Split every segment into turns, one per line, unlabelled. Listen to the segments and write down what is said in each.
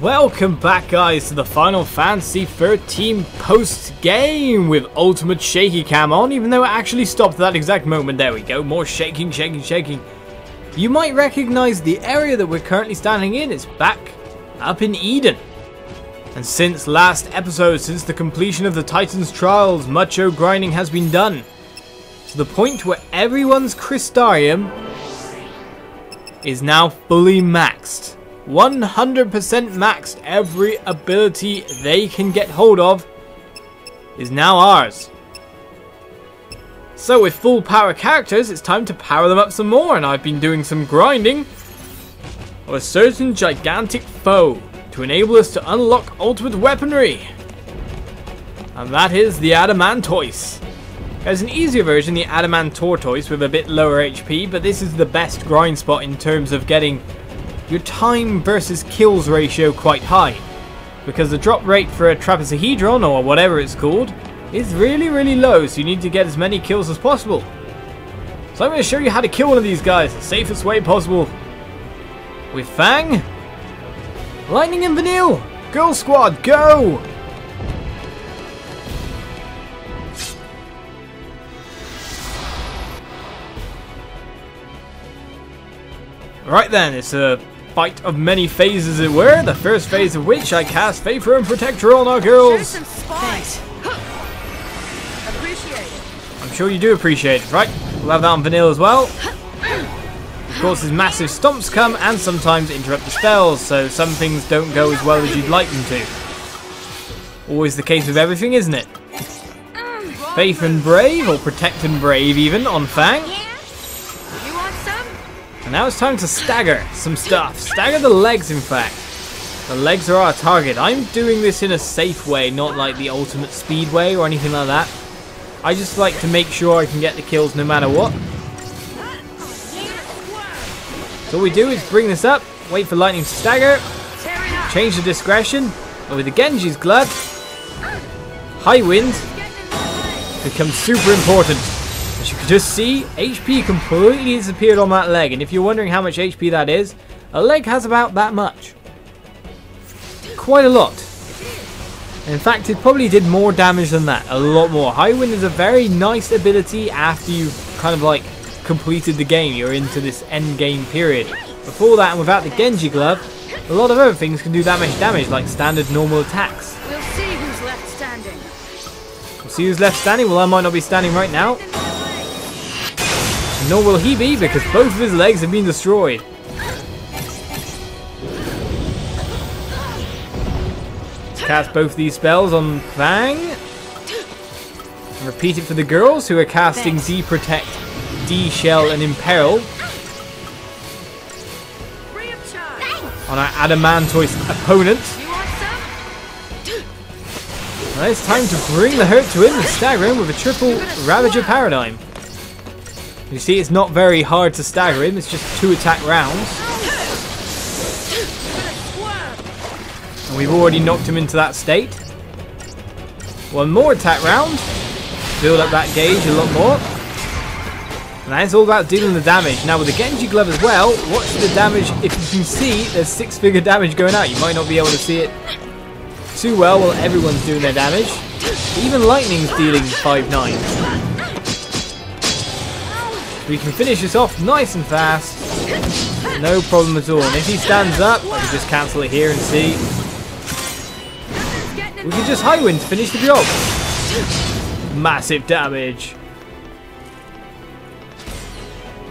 Welcome back, guys, to the Final Fantasy 13 post-game with ultimate shaky cam on, even though it actually stopped at that exact moment. There we go, more shaking. You might recognize the area that we're currently standing in. It's back up in Eden. And since last episode, since the completion of the Titan's trials, much grinding has been done. To the point where everyone's Crystarium is now fully maxed. 100% maxed. Every ability they can get hold of is now ours. So with full power characters, it's time to power them up some more, and I've been doing some grinding of a certain gigantic foe to enable us to unlock ultimate weaponry. And that is the Adamantoise. There's an easier version, the Adamantoise, with a bit lower HP, but this is the best grind spot in terms of getting your time versus kills ratio quite high, because the drop rate for a Trapezohedron, or whatever it's called, is really low, so you need to get as many kills as possible. So I'm going to show you how to kill one of these guys the safest way possible. With Fang, Lightning and Vanille, Girl Squad, go! Right then, it's a fight of many phases, as it were. The first phase of which I cast Favor and Protector on our girls.
Thanks. Appreciate it.
I'm sure you do appreciate it, right? We'll have that on Vanille as well. Of course, his massive stomps come and sometimes interrupt the spells, so some things don't go as well as you'd like them to. Always the case with everything, isn't it? Faith and Brave, or Protect and Brave even, on Fang. And now it's time to stagger some stuff. Stagger the legs, in fact. The legs are our target. I'm doing this in a safe way, not like the ultimate speed way or anything like that. I just like to make sure I can get the kills no matter what. So all we do is bring this up, wait for lightning to stagger, change the discretion, and with the Genji's glove, high wind becomes super important. As you can just see, HP completely disappeared on that leg, and if you're wondering how much HP that is, a leg has about that much. Quite a lot. In fact, it probably did more damage than that, a lot more. High Wind is a very nice ability after you've kind of like completed the game, you're into this end game period. Before that, and without the Genji glove, a lot of other things can do that much damage, like standard normal attacks.
We'll see who's left standing.
We'll see who's left standing. Well, I might not be standing right now. Nor will he be, because both of his legs have been destroyed. Let's cast both these spells on Fang. And repeat it for the girls who are casting D-Protect, D-Shell and Imperil on our Adamantoise opponent. Now it's time to bring the hurt to him and stagger him with a triple Ravager Paradigm. You see, it's not very hard to stagger him, it's just 2 attack rounds. And we've already knocked him into that state. 1 more attack round. Build up that gauge a lot more. And that's all about dealing the damage. Now with the Genji glove as well, watch the damage. If you can see, there's 6-figure damage going out. You might not be able to see it too well while everyone's doing their damage. Even Lightning's dealing 5/9. We can finish this off nice and fast. No problem at all. And if he stands up, I can just cancel it here and see. We can just High Wind to finish the job. Massive damage.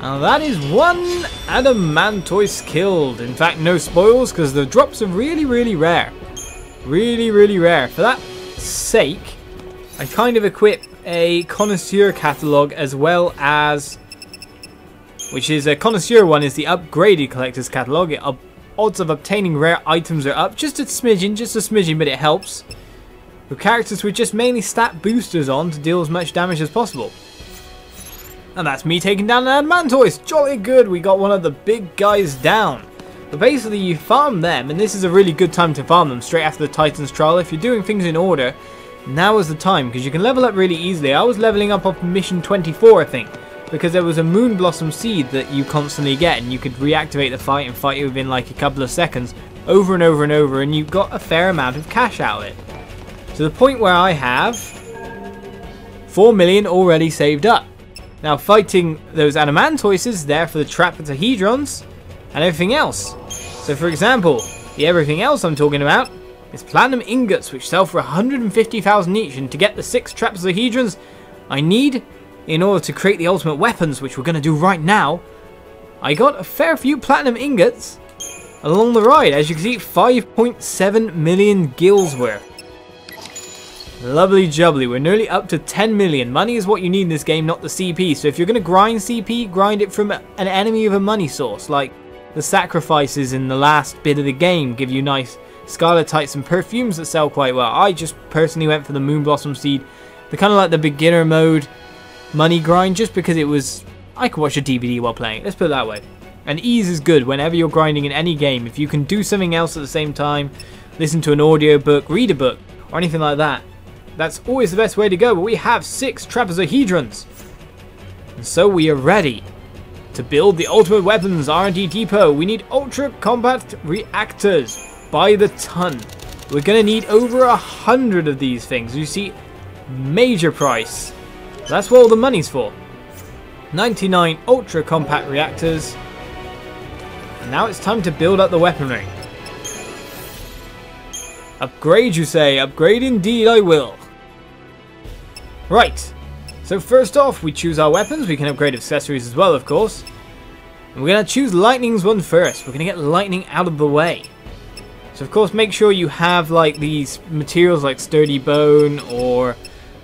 And that is 1 Adamantoise killed. In fact, no spoils, because the drops are really rare. Really rare. For that sake, I kind of equip a Connoisseur catalog as well as... which is a Connoisseur one is the upgraded Collector's Catalog. Odds of obtaining rare items are up just a smidgen, but it helps. With characters with just mainly stat boosters on to deal as much damage as possible. And that's me taking down an Adamantoise. Jolly good, we got one of the big guys down. But basically you farm them, and this is a really good time to farm them straight after the Titan's trial. If you're doing things in order, now is the time, because you can level up really easily. I was leveling up off mission 24, I think. because there was a Moon Blossom seed that you constantly get, and you could reactivate the fight and fight it within like a couple of seconds over and over and over, and you got a fair amount of cash out of it. To the point where I have 4 million already saved up. Now fighting those Adamantoises there for the Trapezohedrons and everything else. So for example, the everything else I'm talking about is platinum ingots, which sell for 150,000 each, and to get the 6 Trapezohedrons I need in order to create the ultimate weapons, which we're going to do right now, I got a fair few platinum ingots along the ride. As you can see, 5.7 million gills worth. Lovely jubbly, we're nearly up to 10 million. Money is what you need in this game, not the CP. So if you're going to grind CP, grind it from an enemy of a money source, like the sacrifices in the last bit of the game give you nice scarletites and perfumes that sell quite well. I just personally went for the Moon Blossom seed, the kind of like the beginner mode money grind, just because it was, I could watch a DVD while playing it, let's put it that way. And ease is good whenever you're grinding in any game. If you can do something else at the same time, listen to an audio book, read a book, or anything like that, that's always the best way to go. But we have 6 Trapezohedrons, and so we are ready to build the ultimate weapons R&D depot. We need ultra compact reactors by the ton. We're gonna need over 100 of these things. You see, major price. That's what all the money's for. 99 ultra compact reactors. And now it's time to build up the weaponry. Upgrade, you say? Upgrade indeed I will. Right, so first off we choose our weapons. We can upgrade accessories as well, of course. And we're going to choose lightning's one first. We're going to get lightning out of the way. So of course make sure you have like these materials like sturdy bone, or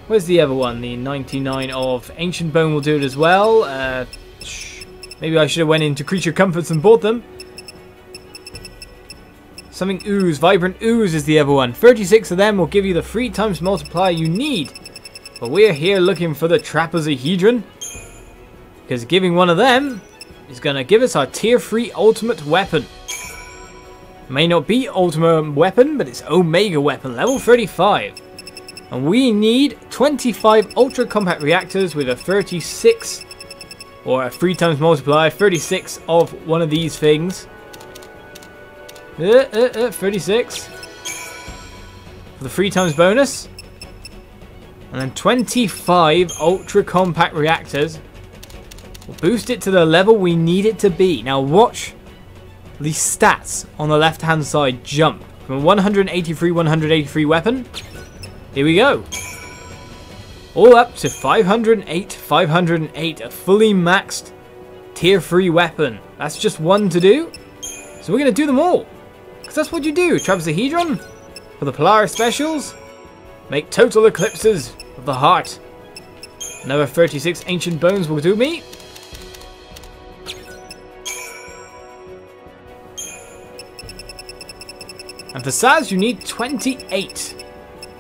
where's the other one? The 99 of ancient bone will do it as well. Maybe I should have went into creature comforts and bought them. Something ooze, vibrant ooze is the other one. 36 of them will give you the 3 times multiplier you need. But we're here looking for the Trapezohedron, because giving one of them is going to give us our tier 3 ultimate weapon. May not be ultimate weapon, but it's omega weapon, level 35. And we need 25 ultra compact reactors with a 36, or a 3 times multiplier, 36 of one of these things. 36 for the 3 times bonus, and then 25 ultra compact reactors will boost it to the level we need it to be. Now watch the stats on the left hand side jump from 183 weapon, here we go, all up to 508, a fully maxed tier 3 weapon. That's just one to do, so we're going to do them all. Because that's what you do. Trapezohedron for the Polaris specials. Make total eclipses of the heart. Another 36 ancient bones will do me. And for Saz, you need 28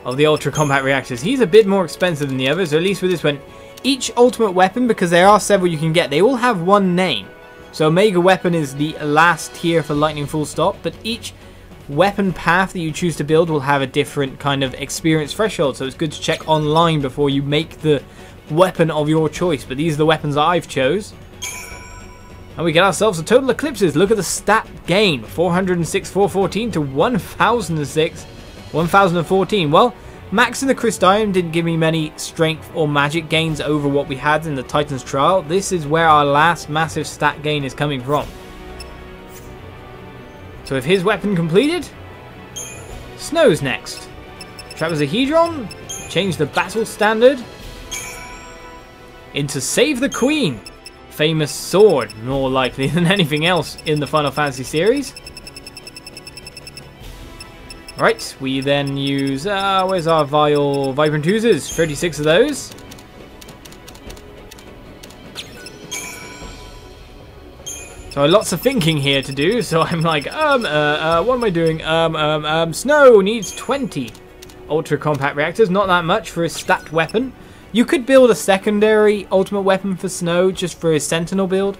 of the ultra compact reactors. He's a bit more expensive than the others, or at least with this one. Each ultimate weapon, because there are several you can get, they all have one name. So Omega Weapon is the last tier for Lightning full stop, but each weapon path that you choose to build will have a different kind of experience threshold, so it's good to check online before you make the weapon of your choice. But these are the weapons that I've chose. And we get ourselves a total eclipses. Look at the stat gain, 406, 414 to 1006, 1014. Well, maxing the Crystarium didn't give me many strength or magic gains over what we had in the Titan's Trial. This is where our last massive stat gain is coming from. So with his weapon completed, Snow's next. Trapezohedron, change the battle standard into Save the Queen. Famous sword, more likely than anything else in the Final Fantasy series. Right, we then use, where's our Vibrant Oozes? 36 of those. So lots of thinking here to do, so I'm like, what am I doing? Snow needs 20 ultra compact reactors, not that much for his stat weapon. You could build a secondary ultimate weapon for Snow just for his Sentinel build.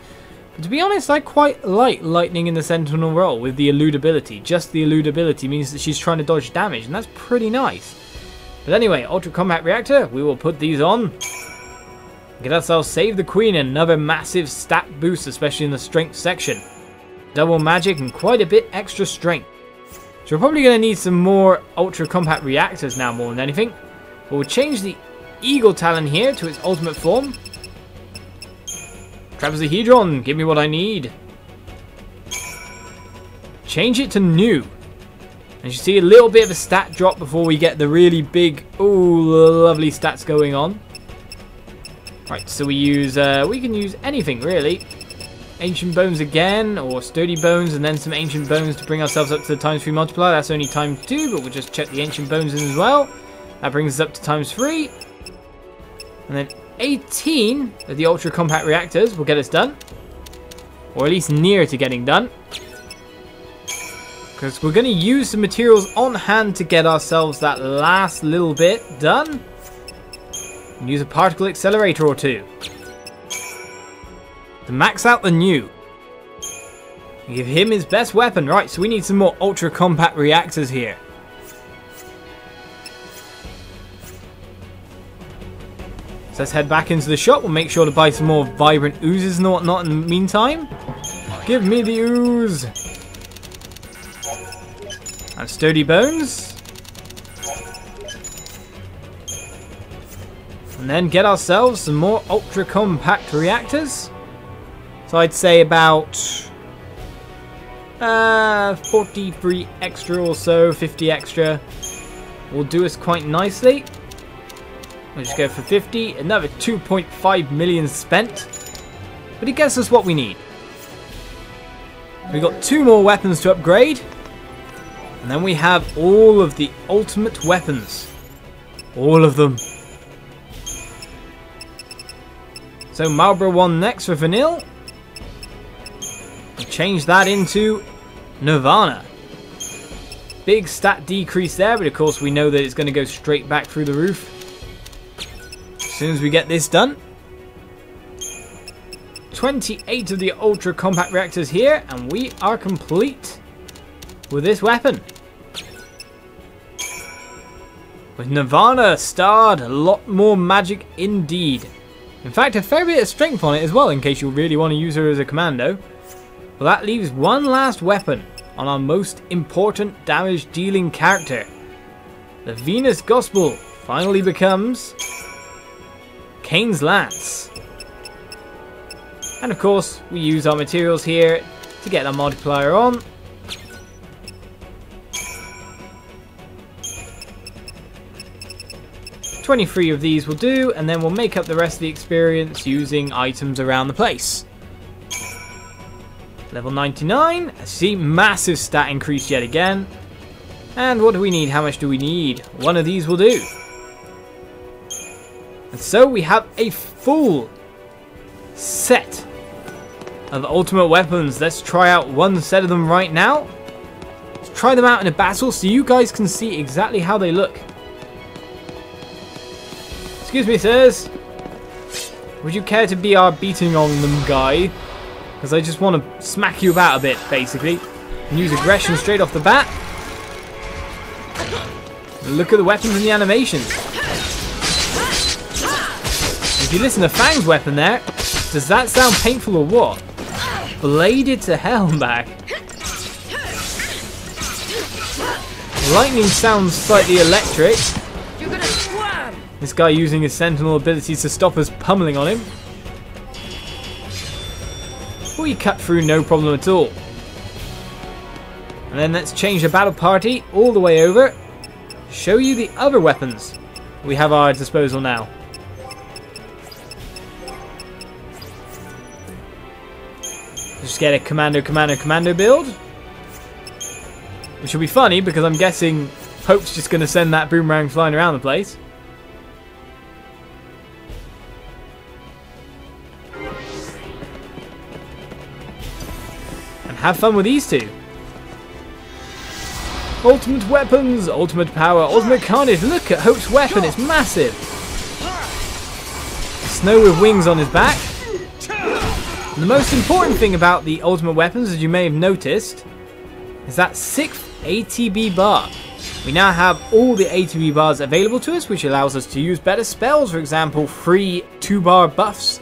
But to be honest, I quite like Lightning in the Sentinel role with the eludability. Just the eludability means that she's trying to dodge damage, and that's pretty nice. But anyway, ultra compact reactor, we will put these on. Get ourselves Save the Queen, another massive stat boost, especially in the strength section. Double magic and quite a bit extra strength. So we're probably going to need some more ultra compact reactors now more than anything. But we'll change the Eagle Talon here to its ultimate form. Trapezohedron, give me what I need. Change it to new. And you see a little bit of a stat drop before we get the really big, lovely stats going on. Right, so we can use anything really. Ancient Bones again, or Sturdy Bones, and then some Ancient Bones to bring ourselves up to the ×3 multiplier. That's only ×2, but we'll just check the Ancient Bones in as well. That brings us up to ×3. And then 18 of the Ultra Compact Reactors will get us done. Or at least near to getting done. Because we're going to use some materials on hand to get ourselves that last little bit done. And use a particle accelerator or two. To max out the new. Give him his best weapon. Right, so we need some more ultra compact reactors here. So let's head back into the shop. We'll make sure to buy some more vibrant oozes and whatnot in the meantime. Give me the ooze. And Sturdy Bones. And then get ourselves some more ultra compact reactors. So I'd say about 43 extra or so, 50 extra will do us quite nicely. We'll just go for 50, another 2.5 million spent. But it gets us what we need. We've got 2 more weapons to upgrade. And then we have all of the ultimate weapons. All of them. So Marlboro 1 next for Vanille. Change that into Nirvana. Big stat decrease there, but of course we know that it's going to go straight back through the roof. As soon as we get this done. 28 of the ultra compact reactors here, and we are complete with this weapon. With Nirvana starred, a lot more magic indeed. In fact, a fair bit of strength on it as well, in case you really want to use her as a commando. Well, that leaves one last weapon on our most important damage dealing character. The Venus Gospel finally becomes Kane's Lance. And of course, we use our materials here to get our multiplier on. $23 of these will do, and then we'll make up the rest of the experience using items around the place. Level 99, I see massive stat increase yet again. And what do we need? How much do we need? One of these will do. And so we have a full set of ultimate weapons. Let's try out one set of them right now. Let's try them out in a battle so you guys can see exactly how they look. Excuse me, sirs. Would you care to be our beating on them guy? Because I just want to smack you about a bit, basically. And use aggression straight off the bat. Look at the weapons and the animations. If you listen to Fang's weapon there, does that sound painful or what? Bladed to hell back. Lightning sounds slightly electric.
You're gonna squirm.
This guy using his sentinel abilities to stop us pummeling on him. We cut through no problem at all. And then let's change the battle party all the way over. Show you the other weapons we have at our disposal now. Just get a commando build. Which will be funny because I'm guessing Pope's just going to send that boomerang flying around the place. Have fun with these two. Ultimate weapons, ultimate power, ultimate carnage. Look at Hope's weapon, it's massive. Snow with wings on his back. And the most important thing about the ultimate weapons, as you may have noticed, is that 6th ATB bar. We now have all the ATB bars available to us, which allows us to use better spells. For example, free 2-bar buffs,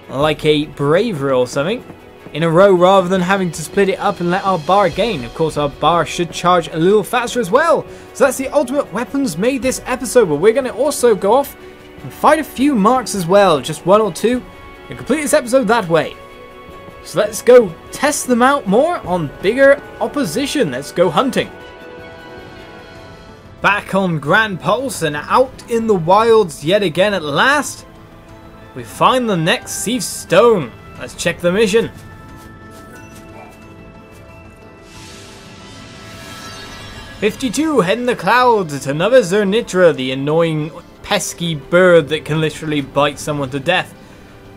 like a bravery or something, in a row rather than having to split it up and let our bar gain. Of course, our bar should charge a little faster as well. So that's the ultimate weapons made this episode, but we're going to also go off and fight a few marks as well, just 1 or 2, and complete this episode that way. So let's go test them out more on bigger opposition. Let's go hunting. Back on Grand Pulse and out in the wilds yet again at last. We find the next Cie'th stone. Let's check the mission. "52, head in the clouds. It's another Zirnitra, the annoying pesky bird that can literally bite someone to death.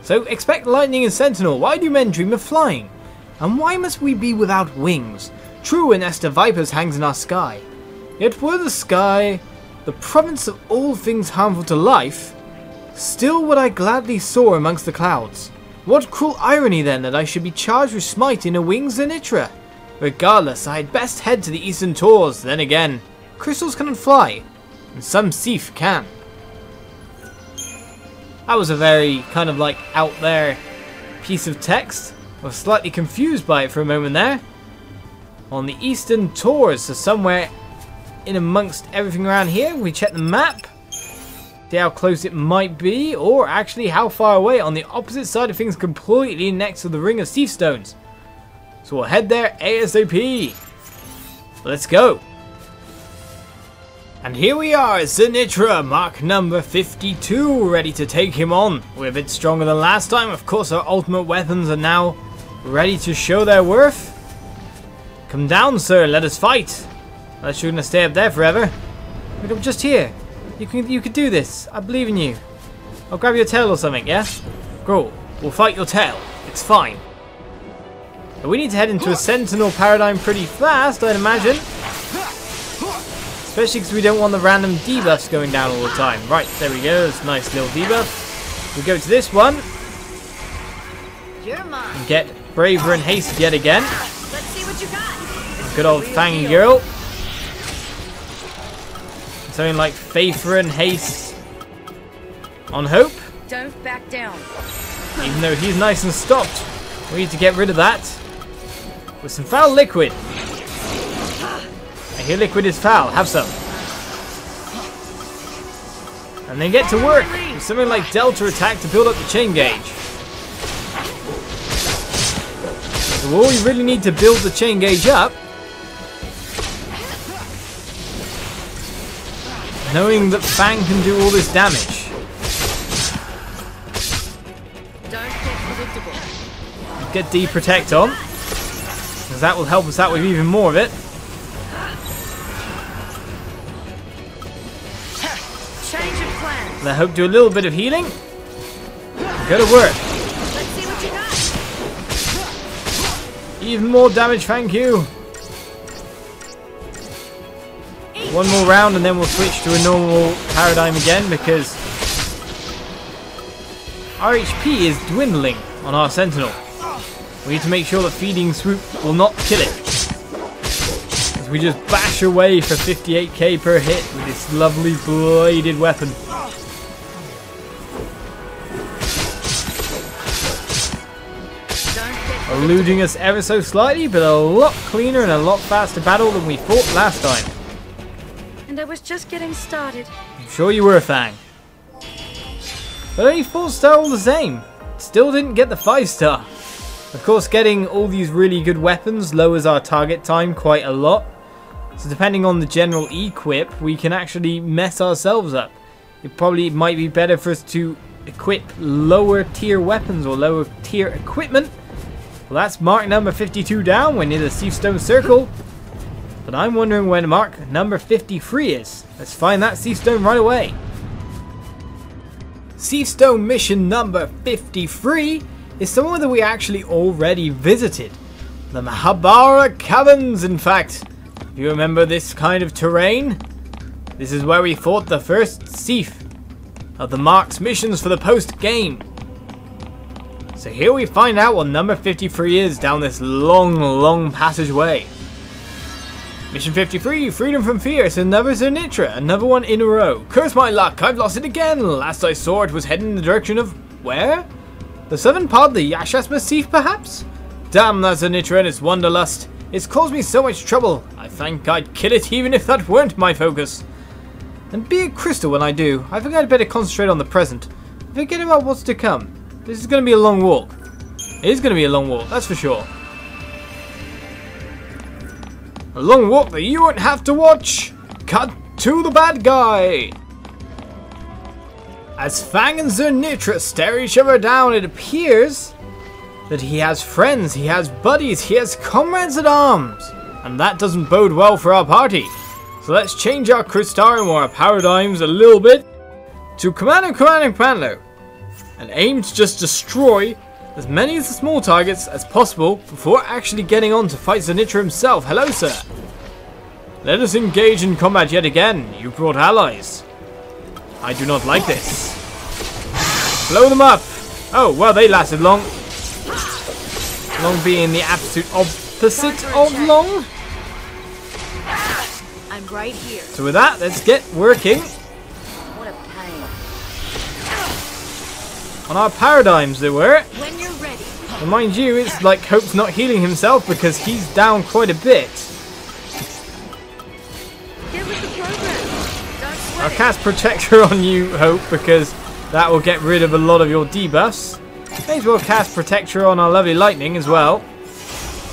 So expect lightning and sentinel. Why do men dream of flying? And why must we be without wings? True, an nest of vipers hangs in our sky. Yet were the sky the province of all things harmful to life, still would I gladly soar amongst the clouds. What cruel irony then that I should be charged with smiting a winged Zirnitra. Regardless, I had best head to the eastern tors. Then again, crystals cannot fly, and some Cie'th can." That was a very kind of like out there piece of text. I was slightly confused by it for a moment there. On the eastern tors, so somewhere in amongst everything around here. We check the map, see how close it might be, or actually how far away, on the opposite side of things, completely next to the ring of Cie'th stones. So we'll head there ASAP. Let's go. And here we are, Zirnitra, mark number 52, ready to take him on. We're a bit stronger than last time. Of course, our ultimate weapons are now ready to show their worth. Come down, sir, let us fight. Unless you're going to stay up there forever. Look, I'm just here. You can do this. I believe in you. I'll grab your tail or something, yeah? Cool. We'll fight your tail. It's fine. But we need to head into a sentinel paradigm pretty fast, I'd imagine. Especially because we don't want the random debuffs going down all the time. Right, there we go. That's a nice little debuff. We go to this one. And get braver and haste yet again.
Let's see what you got.
Good old Fangy girl. Something like Faithful and Haste on Hope.
Don't back down.
Even though he's nice and stopped, we need to get rid of that with some foul liquid. I hear liquid is foul. Have some. And then get to work with something like Delta Attack to build up the chain gauge. So all we really need to build the chain gauge up, knowing that Fang can do all this damage.
Don't get predictable.
Get D-Protect on, because that will help us out with even more of it.
Change of plans.
Let Hope do a little bit of healing. Go to work.
Let's see what you got.
Even more damage, thank you. One more round and then we'll switch to a normal paradigm again, because our HP is dwindling on our Sentinel. We need to make sure that Feeding Swoop will not kill it, as we just bash away for 58k per hit with this lovely bladed weapon. Eluding us ever so slightly, but a lot cleaner and a lot faster battle than we fought last time.
And I was just getting started.
I'm sure you were, Fang. But only 4-star all the same. Still didn't get the 5-star. Of course, getting all these really good weapons lowers our target time quite a lot. So depending on the general equip, we can actually mess ourselves up. It probably might be better for us to equip lower tier weapons or lower tier equipment. Well, that's mark number 52 down. We're near the Cie'th Stone Circle. But I'm wondering when mark number 53 is. Let's find that Cie'th Stone right away. Cie'th Stone mission number 53 is somewhere that we actually already visited. The Mahabara Caverns, in fact. Do you remember this kind of terrain? This is where we fought the first Cie'th of the Mark's missions for the post-game. So here we find out what number 53 is down this long, long passageway. Mission 53, Freedom from Fear. It's another Zirnitra, another one in a row. Curse my luck, I've lost it again. Last I saw it was heading in the direction of... where? The southern part of the Cie'th, perhaps? Damn that Zirnitra and its wanderlust. It's caused me so much trouble. I think I'd kill it even if that weren't my focus. And be a crystal when I do. I think I'd better concentrate on the present. Forget about what's to come. This is going to be a long walk. It is going to be a long walk, that's for sure. A long walk that you won't have to watch. Cut to the bad guy. As Fang and Zirnitra stare each other down, it appears that he has friends, he has buddies, he has comrades at arms. And that doesn't bode well for our party. So let's change our Crystarium or our paradigms a little bit to Commando, and aim to just destroy as many of the small targets as possible before actually getting on to fight Zirnitra himself. Hello, sir. Let us engage in combat yet again. You brought allies. I do not like this. Blow them up. Oh, well, they lasted long. Long being the absolute opposite of long.
I'm right here.
So with that, let's get working
What a pain.
on our paradigms, they were.
When you're ready.
And mind you, it's like Hope's not healing himself because he's down quite a bit.
Get with the program. Don't sweat
I'll
it.
cast Protector on you, Hope, because that will get rid of a lot of your debuffs. May as well cast Protector on our lovely Lightning as well.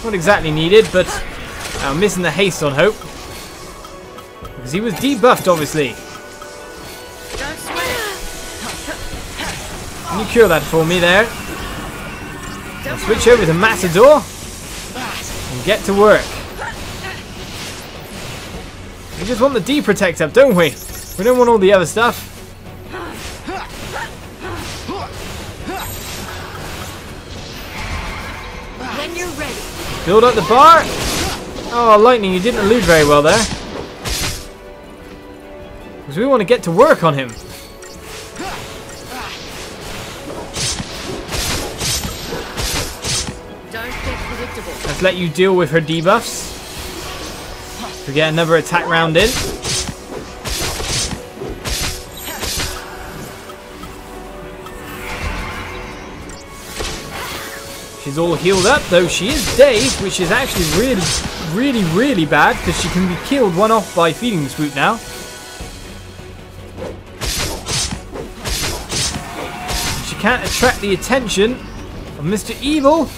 Not exactly needed, but I'm missing the haste on Hope. Because he was debuffed, obviously.
Don't sweat it.
Can you cure that for me there?
Don't
Switch over to Matador and get to work. We just want the D-Protect up, don't we? We don't want all the other stuff.
When you're ready.
Build up the bar. Oh, Lightning, you didn't elude very well there. Because we want to get to work on him.
Don't get predictable.
Let's let you deal with her debuffs. To get another attack round in. She's all healed up, though she is dazed, which is actually really bad because she can be killed one off by Feeding Swoop now. She can't attract the attention of Mr. Evil.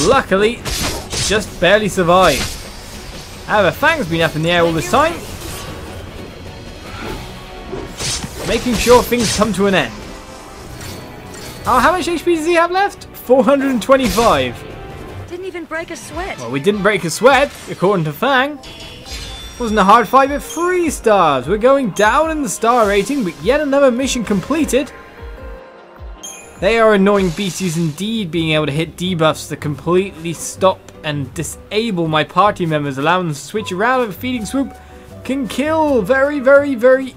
Luckily, just barely survived. However, Fang's been up in the air all this time, making sure things come to an end. Oh, how much HP does he have left? 425.
Didn't even break a sweat.
Well, we didn't break a sweat, according to Fang. Wasn't a hard fight, but 3 stars. We're going down in the star rating, but yet another mission completed. They are annoying beasties indeed, being able to hit debuffs that completely stop and disable my party members, allowing them to switch around with a Feeding Swoop. Can kill very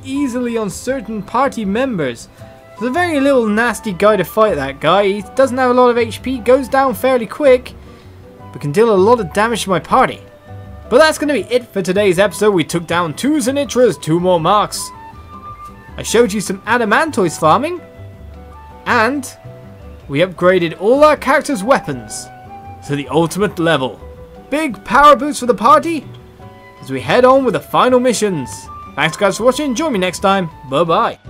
easily on certain party members. There's a very little nasty guy to fight, that guy. He doesn't have a lot of HP, goes down fairly quick, but can deal a lot of damage to my party. But that's going to be it for today's episode. We took down 2 Zirnitras, 2 more marks. I showed you some Adamantoise farming, and we upgraded all our characters' weapons to the ultimate level. Big power boost for the party as we head on with the final missions. Thanks guys for watching, join me next time, bye bye.